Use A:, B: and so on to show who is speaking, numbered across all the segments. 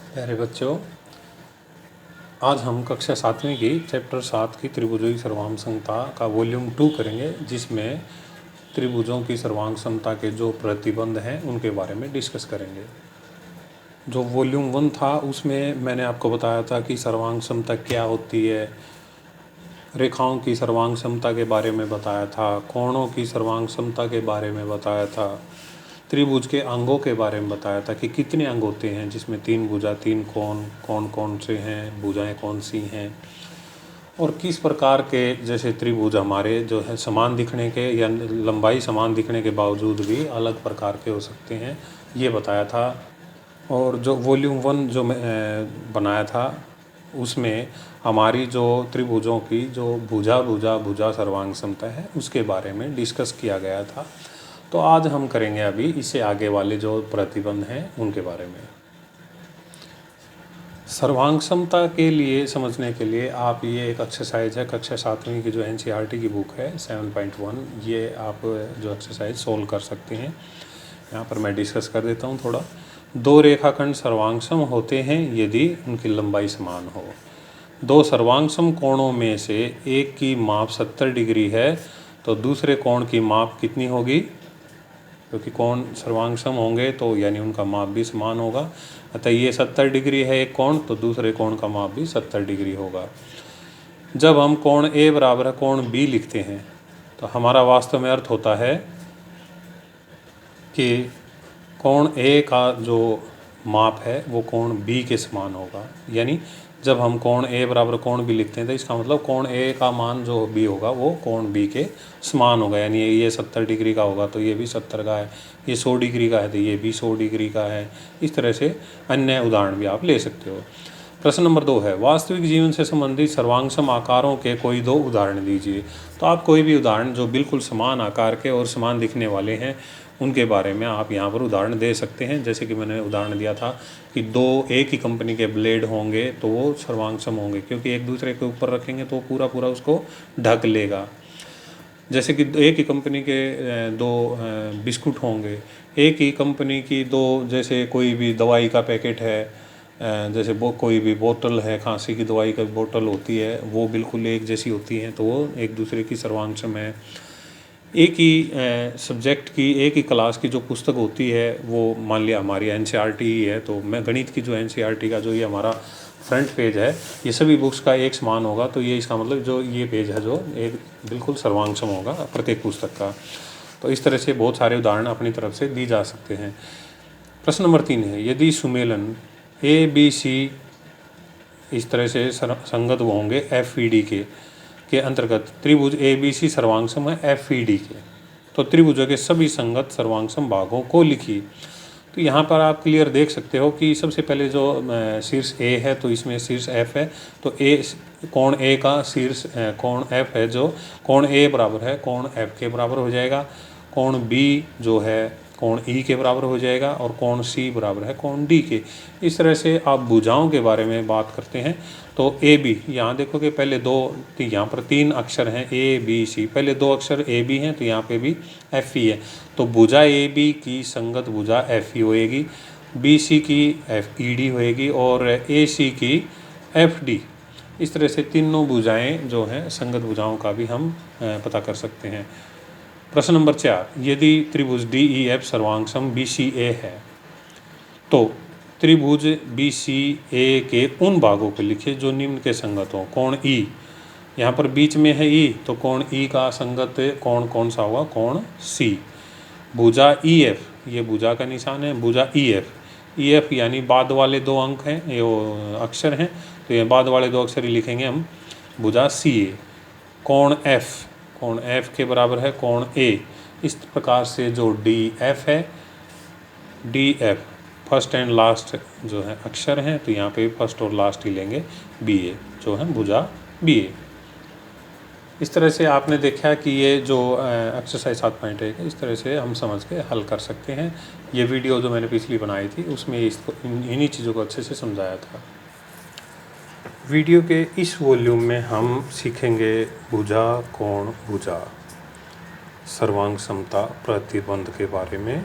A: प्यारे बच्चों, आज हम कक्षा 7वीं की चैप्टर 7 की त्रिभुजों की सर्वांग समता का वॉल्यूम 2 करेंगे, जिसमें त्रिभुजों की सर्वांग समता के जो प्रतिबंध हैं उनके बारे में डिस्कस करेंगे। जो वॉल्यूम 1 था उसमें मैंने आपको बताया था कि सर्वांग समता क्या होती है, रेखाओं की सर्वांग समता के बारे में बताया था, कोणों की सर्वांग समता के बारे में बताया था, त्रिभुज के अंगों के बारे में बताया था कि कितने अंग होते हैं, जिसमें 3 भुजा 3 कोण कौन कौन से हैं, भुजाएं कौन सी हैं, और किस प्रकार के जैसे त्रिभुज हमारे जो है समान दिखने के या लंबाई समान दिखने के बावजूद भी अलग प्रकार के हो सकते हैं, ये बताया था। और जो वॉल्यूम 1 जो मैं बनाया था उसमें हमारी जो त्रिभुजों की जो भुजा सर्वांग समता है उसके बारे में डिस्कस किया गया था। तो आज हम करेंगे अभी इससे आगे वाले जो प्रतिबंध हैं उनके बारे में। सर्वांग समता के लिए समझने के लिए आप ये एक एक्सरसाइज है कक्षा 7वीं की जो NCERT की बुक है 7.1, ये आप जो एक्सरसाइज सोल्व कर सकते हैं। यहाँ पर मैं डिस्कस कर देता हूँ थोड़ा। दो रेखाखंड सर्वांगसम होते हैं यदि उनकी लंबाई समान हो। दो सर्वांगसम कोणों में से एक की माप 70 डिग्री है तो दूसरे कोण की माप कितनी होगी? क्योंकि कोण सर्वांगसम होंगे तो यानी उनका माप भी समान होगा। अतः ये 70 डिग्री है एक कोण, तो दूसरे कोण का माप भी 70 डिग्री होगा। जब हम कोण A बराबर है कोण B लिखते हैं तो हमारा वास्तव में अर्थ होता है कि कोण A का जो माप है वो कोण B के समान होगा। यानी जब हम कोण A बराबर कोण B लिखते हैं तो इसका मतलब कोण A का मान जो B होगा वो कोण B के समान होगा। यानी ये 70 डिग्री का होगा तो ये भी 70 का है, ये 100 डिग्री का है तो ये भी 100 डिग्री का है। इस तरह से अन्य उदाहरण भी आप ले सकते हो। प्रश्न नंबर 2 है, वास्तविक जीवन से संबंधित सर्वांगसम आकारों के कोई दो उदाहरण दीजिए। तो आप कोई भी उदाहरण जो बिल्कुल समान आकार के और समान दिखने वाले हैं उनके बारे में आप यहाँ पर उदाहरण दे सकते हैं। जैसे कि मैंने उदाहरण दिया था कि दो एक ही कंपनी के ब्लेड होंगे तो वो सर्वांगसम होंगे, क्योंकि एक दूसरे के ऊपर रखेंगे तो पूरा पूरा उसको ढक लेगा। जैसे कि एक ही कंपनी के दो बिस्कुट होंगे, एक ही कंपनी की दो, जैसे कोई भी दवाई का पैकेट है, जैसे कोई भी बोतल है, खांसी की दवाई का बोतल होती है, वो बिल्कुल एक जैसी होती हैं तो वो एक दूसरे की सर्वांगसम है। एक ही सब्जेक्ट की एक ही क्लास की जो पुस्तक होती है वो मान लिया हमारी NCERT ही है, तो मैं गणित की जो NCERT का जो ये हमारा फ्रंट पेज है ये सभी बुक्स का एक समान होगा, तो ये इसका मतलब जो ये पेज है जो एक बिल्कुल सर्वांगसम होगा प्रत्येक पुस्तक का। तो इस तरह से बहुत सारे उदाहरण अपनी तरफ से दी जा सकते हैं। प्रश्न नंबर 3 है, यदि सुमेलन ABC इस तरह से संगत होंगे FED के अंतर्गत त्रिभुज ABC सर्वांगसम है FED के, तो त्रिभुजों के सभी संगत सर्वांगसम भागों को लिखिए। तो यहाँ पर आप क्लियर देख सकते हो कि सबसे पहले जो शीर्ष A है तो इसमें शीर्ष F है, तो कोण A का शीर्ष कोण F है, जो कोण A बराबर है कोण F के बराबर हो जाएगा, कोण B जो है कोण E के बराबर हो जाएगा और कोण C बराबर है कोण D के। इस तरह से आप भुजाओं के बारे में बात करते हैं तो AB, यहाँ देखो कि पहले दो, यहाँ पर 3 अक्षर हैं ABC, पहले 2 अक्षर AB हैं तो यहाँ पे भी FE है, तो भुजा AB की संगत भुजा FE होएगी, BC की FED होएगी और AC की FD। इस तरह से तीनों भुजाएं जो हैं संगत भुजाओं का भी हम पता कर सकते हैं। प्रश्न नंबर 4, यदि त्रिभुज DEF सर्वांगसम BCA है तो त्रिभुज BCA के उन भागों को लिखिए जो निम्न के संगत हों। कोण E, यहाँ पर बीच में है E, तो कोण E का संगत कोण कौन सा होगा? कोण C। भुजा EF, ये भुजा का निशान है, भुजा EF यानी बाद वाले 2 अंक हैं, ये अक्षर हैं, तो ये बाद वाले 2 अक्षर ही लिखेंगे हम, भुजा CA। कोण F के बराबर है कोण A। इस प्रकार से जो DF है, DF फर्स्ट एंड लास्ट जो है अक्षर हैं, तो यहाँ पे फर्स्ट और लास्ट ही लेंगे, BA जो है भुजा BA। इस तरह से आपने देखा कि ये जो एक्सरसाइज 7.1 है इस तरह से हम समझ के हल कर सकते हैं। ये वीडियो जो मैंने पिछली बनाई थी उसमें इसको इन्हीं चीज़ों को अच्छे से समझाया था। वीडियो के इस वॉल्यूम में हम सीखेंगे भुजा कोण भुजा सर्वांग समता प्रतिबंध के बारे में।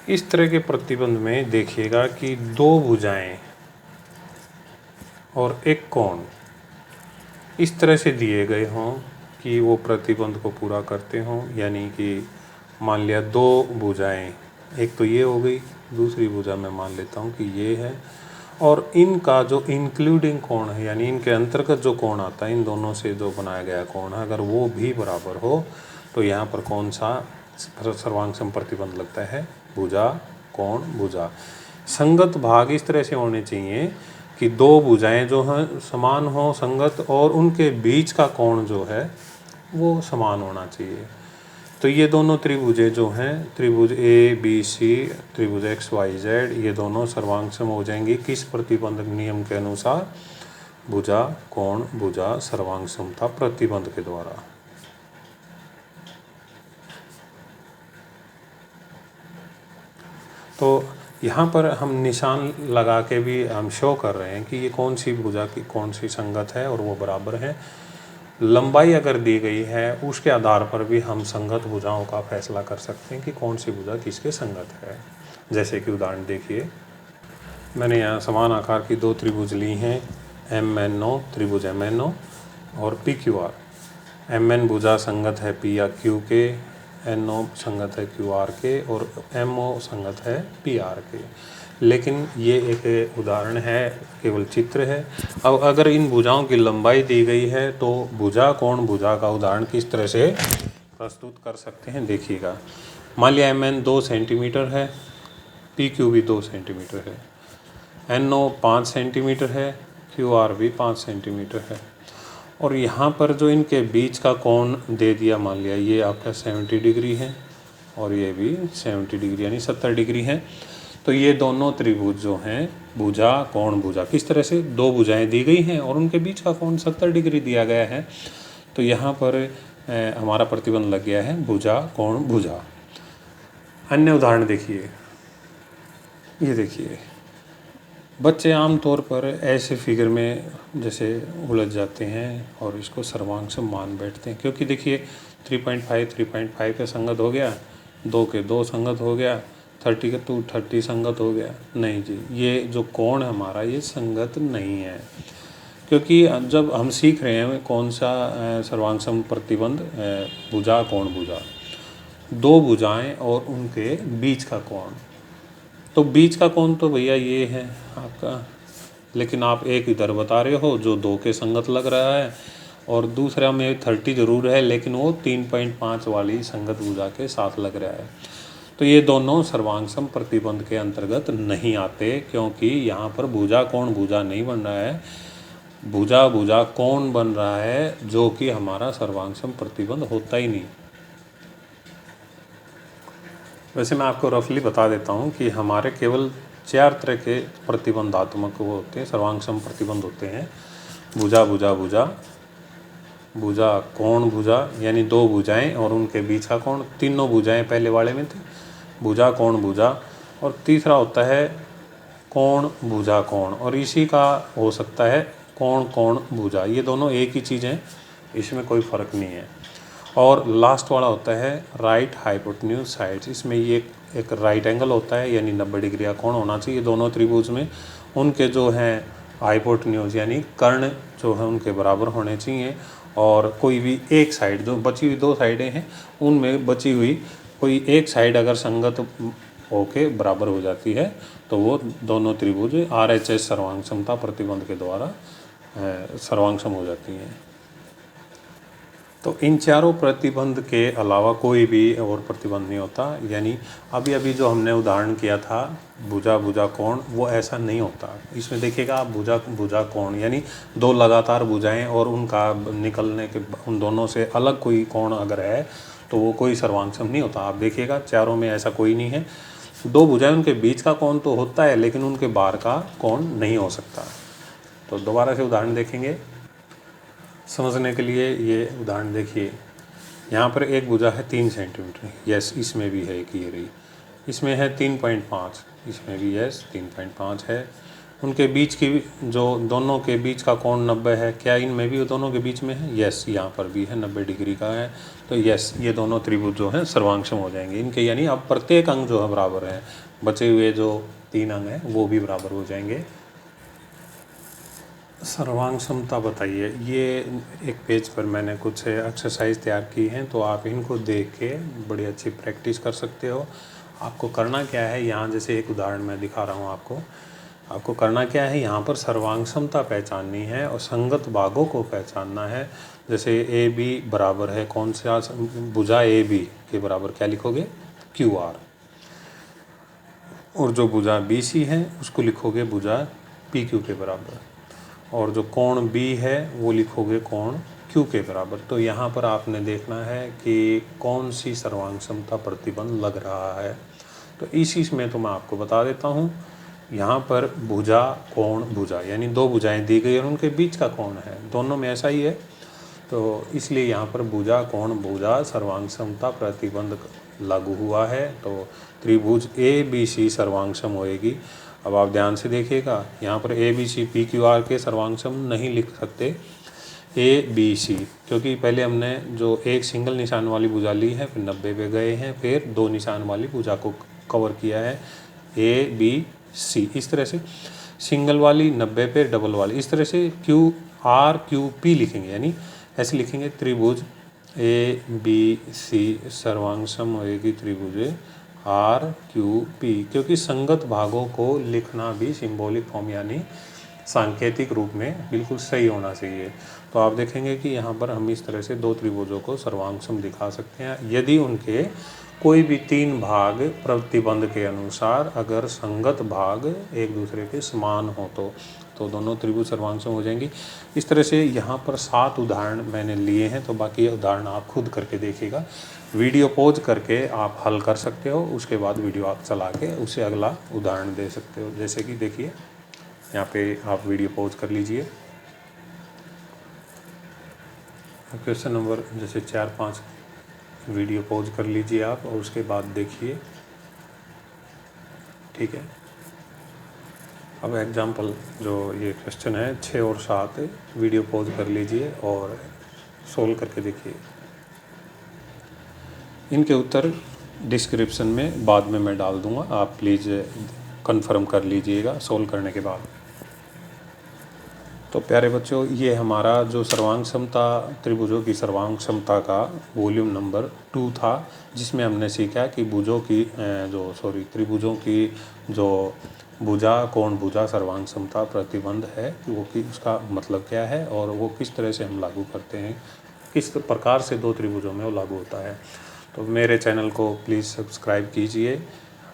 A: इस तरह के प्रतिबंध में देखिएगा कि दो भुजाएं और एक कोण इस तरह से दिए गए हों कि वो प्रतिबंध को पूरा करते हों, यानी कि मान लिया दो भुजाएं, एक तो ये हो गई, दूसरी भुजा मैं मान लेता हूँ कि ये है, और इनका जो इंक्लूडिंग कोण है यानी इनके अंतर्गत जो कोण आता है, इन दोनों से जो बनाया गया कोण है, अगर वो भी बराबर हो तो यहाँ पर कौन सा सर्वांग सम प्रतिबंध लगता है? भुजा कोण भुजा। संगत भाग इस तरह से होने चाहिए कि दो भुजाएं जो हैं समान हो संगत, और उनके बीच का कोण जो है वो समान होना चाहिए। तो ये दोनों त्रिभुजें जो हैं, त्रिभुज ए बी सी, त्रिभुज एक्स वाई जेड, ये दोनों सर्वांग सम हो जाएंगी किस प्रतिबंध नियम के अनुसार? भुजा कोण भुजा सर्वांग समता प्रतिबंध के द्वारा। तो यहाँ पर हम निशान लगा के भी हम शो कर रहे हैं कि ये कौन सी भुजा की कौन सी संगत है और वो बराबर है। लंबाई अगर दी गई है उसके आधार पर भी हम संगत भुजाओं का फैसला कर सकते हैं कि कौन सी भुजा किसके संगत है। जैसे कि उदाहरण देखिए, मैंने यहाँ समान आकार की दो त्रिभुज ली हैं, MNO त्रिभुज MNO और PQR। MN भुजा संगत है P या Q के, NO संगत है QR के, और MO संगत है PR के। लेकिन ये एक उदाहरण है, केवल चित्र है। अब अगर इन भुजाओं की लंबाई दी गई है तो भुजा कोण भुजा का उदाहरण किस तरह से प्रस्तुत कर सकते हैं, देखिएगा। मान लिया MN 2 सेंटीमीटर है, PQ भी 2 सेंटीमीटर है, NO 5 सेंटीमीटर है, QR भी 5 सेंटीमीटर है, और यहाँ पर जो इनके बीच का कोण दे दिया, मान लिया ये आपका 70 डिग्री है और ये भी 70 डिग्री यानी 70 डिग्री है। तो ये दोनों त्रिभुज जो हैं भुजा कोण भुजा, किस तरह से दो भुजाएं दी गई हैं और उनके बीच का कोण 70 डिग्री दिया गया है। तो यहाँ पर हमारा प्रतिबंध लग गया है भुजा कोण भुजा। अन्य उदाहरण देखिए, ये देखिए, बच्चे आमतौर पर ऐसे फिगर में जैसे उलझ जाते हैं और इसको सर्वांग सम मान बैठते हैं, क्योंकि देखिए 3.5 के संगत हो गया, 2 के 2 संगत हो गया, 30 के 2 30 संगत हो गया। नहीं जी, ये जो कोण हमारा ये संगत नहीं है, क्योंकि जब हम सीख रहे हैं कौन सा सर्वांग सम प्रतिबंध, भुजा कोण भुजा, दो भुजाएं और उनके बीच का कोण, तो बीच का कोण तो भैया ये है आपका, लेकिन आप एक इधर बता रहे हो जो 2 के संगत लग रहा है, और दूसरा में 30 जरूर है लेकिन वो 3.5 वाली संगत भुजा के साथ लग रहा है। तो ये दोनों सर्वांग सम प्रतिबंध के अंतर्गत नहीं आते, क्योंकि यहाँ पर भुजा कोण भुजा नहीं बन रहा है, भुजा भुजा कोण बन रहा है, जो कि हमारा सर्वांग सम प्रतिबंध होता ही नहीं। वैसे मैं आपको रफली बता देता हूँ कि हमारे केवल 4 तरह के प्रतिबंधात्मक वो होते हैं, सर्वांग सम प्रतिबंध होते हैं। भुजा भुजा भुजा, भुजा कोण भुजा यानी दो भुजाएं और उनके बीच का कोण, तीनों भुजाएं पहले वाले में थी, भुजा कोण भुजा, और तीसरा होता है कोण भुजा कोण, और इसी का हो सकता है कोण कोण भुजा। ये दोनों एक ही चीज़ हैं, इसमें कोई फ़र्क नहीं है। और लास्ट वाला होता है राइट हाइपोटेन्यूज साइड्स, इसमें ये एक राइट एंगल होता है यानी 90 डिग्री का कोण होना चाहिए दोनों त्रिभुज में, उनके जो हैं हाइपोटेन्यूज यानी कर्ण जो है उनके बराबर होने चाहिए, और कोई भी एक साइड, जो बची हुई 2 साइडें हैं उनमें बची हुई कोई एक साइड अगर संगत होके बराबर हो जाती है तो वो दोनों त्रिभुज RHS सर्वांग समता प्रतिबंध के द्वारा सर्वांग सम हो जाती हैं। तो इन चारों प्रतिबंध के अलावा कोई भी और प्रतिबंध नहीं होता, यानी अभी अभी जो हमने उदाहरण किया था भुजा भुजा कोण, वो ऐसा नहीं होता। इसमें देखिएगा आप भुजा भुजा कोण यानी 2 लगातार भुजाएं और उनका निकलने के उन दोनों से अलग कोई कोण अगर है तो वो कोई सर्वांग सम नहीं होता। आप देखिएगा चारों में ऐसा कोई नहीं है, 2 भुजाएं उनके बीच का कोण तो होता है लेकिन उनके बाहर का कोण नहीं हो सकता। तो दोबारा से उदाहरण देखेंगे समझने के लिए। ये उदाहरण देखिए, यहाँ पर एक भुजा है 3 सेंटीमीटर, यस इसमें भी है कि ये रही, इसमें है 3.5, इसमें भी यस 3.5 है, उनके बीच की जो दोनों के बीच का कोण 90 है, क्या इनमें भी दोनों के बीच में है? यस, यहाँ पर भी है, 90 डिग्री का है। तो यस, ये दोनों त्रिभुज जो हैं सर्वांगसम हो जाएंगे इनके, यानी अब प्रत्येक अंग जो है बराबर है, बचे हुए जो 3 अंग हैं वो भी बराबर हो जाएंगे। सर्वांग समता बताइए। ये एक पेज पर मैंने कुछ एक्सरसाइज तैयार की हैं, तो आप इनको देख के बड़ी अच्छी प्रैक्टिस कर सकते हो। आपको करना क्या है, यहाँ जैसे एक उदाहरण मैं दिखा रहा हूँ आपको करना क्या है, यहाँ पर सर्वांग समता पहचाननी है और संगत भागों को पहचानना है। जैसे ए बी बराबर है कौन सा, भुजा ए बी के बराबर क्या लिखोगे? Q R. और जो भुजा बी सी है उसको लिखोगे भुजा पी क्यू के बराबर। और जो कोण बी है वो लिखोगे कोण क्यू के बराबर। तो यहाँ पर आपने देखना है कि कौन सी सर्वांग समता प्रतिबंध लग रहा है। तो इसी में तो मैं आपको बता देता हूँ। यहाँ पर भुजा कोण भुजा यानी 2 भुजाएं दी गई और उनके बीच का कोण है, दोनों में ऐसा ही है। तो इसलिए यहाँ पर भुजा कोण भुजा सर्वांग समता प्रतिबंध लागू हुआ है। तो त्रिभुज ए बी सी सर्वांगसम होएगी। अब आप ध्यान से देखिएगा, यहाँ पर A B C P Q R के सर्वांगसम नहीं लिख सकते ए बी सी, क्योंकि पहले हमने जो एक सिंगल निशान वाली भुजा ली है, फिर 90 पे गए हैं, फिर 2 निशान वाली भुजा को कवर किया है ए बी सी। इस तरह से सिंगल वाली 90 पे, डबल वाली, इस तरह से क्यू आर क्यू पी लिखेंगे, यानी ऐसे लिखेंगे त्रिभुज ए बी सी सर्वांगसम होएगी त्रिभुज आर क्यू पी, क्योंकि संगत भागों को लिखना भी सिंबॉलिक फॉर्म यानी सांकेतिक रूप में बिल्कुल सही होना चाहिए। तो आप देखेंगे कि यहाँ पर हम इस तरह से 2 त्रिभुजों को सर्वांगसम दिखा सकते हैं यदि उनके कोई भी 3 भाग प्रतिबंध के अनुसार अगर संगत भाग एक दूसरे के समान हो तो दोनों त्रिभुज सर्वांगसम हो जाएंगी। इस तरह से यहाँ पर 7 उदाहरण मैंने लिए हैं, तो बाकी उदाहरण आप खुद करके देखिएगा। वीडियो पॉज करके आप हल कर सकते हो, उसके बाद वीडियो आप चला के उसे अगला उदाहरण दे सकते हो। जैसे कि देखिए यहाँ पे आप वीडियो पॉज कर लीजिए, क्वेश्चन नंबर जैसे 4-5 वीडियो पॉज कर लीजिए आप और उसके बाद देखिए, ठीक है। अब एग्जाम्पल जो ये क्वेश्चन है 6 और 7 वीडियो पॉज कर लीजिए और सोल्व करके देखिए। इनके उत्तर डिस्क्रिप्शन में बाद में मैं डाल दूंगा, आप प्लीज़ कंफर्म कर लीजिएगा सोल्व करने के बाद। तो प्यारे बच्चों, ये हमारा जो सर्वांग समता त्रिभुजों की सर्वांग समता का वॉल्यूम नंबर 2 था, जिसमें हमने सीखा कि त्रिभुजों की जो भुजा कोण भुजा सर्वांग समता प्रतिबंध है वो कि उसका मतलब क्या है और वो किस तरह से हम लागू करते हैं, किस प्रकार से 2 त्रिभुजों में वो लागू होता है। तो मेरे चैनल को प्लीज़ सब्सक्राइब कीजिए।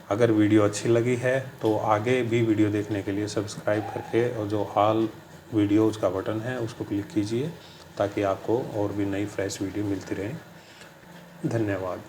A: अगर वीडियो अच्छी लगी है तो आगे भी वीडियो देखने के लिए सब्सक्राइब करके और जो ऑल वीडियोज़ का बटन है उसको क्लिक कीजिए, ताकि आपको और भी नई फ्रेश वीडियो मिलती रहे। धन्यवाद।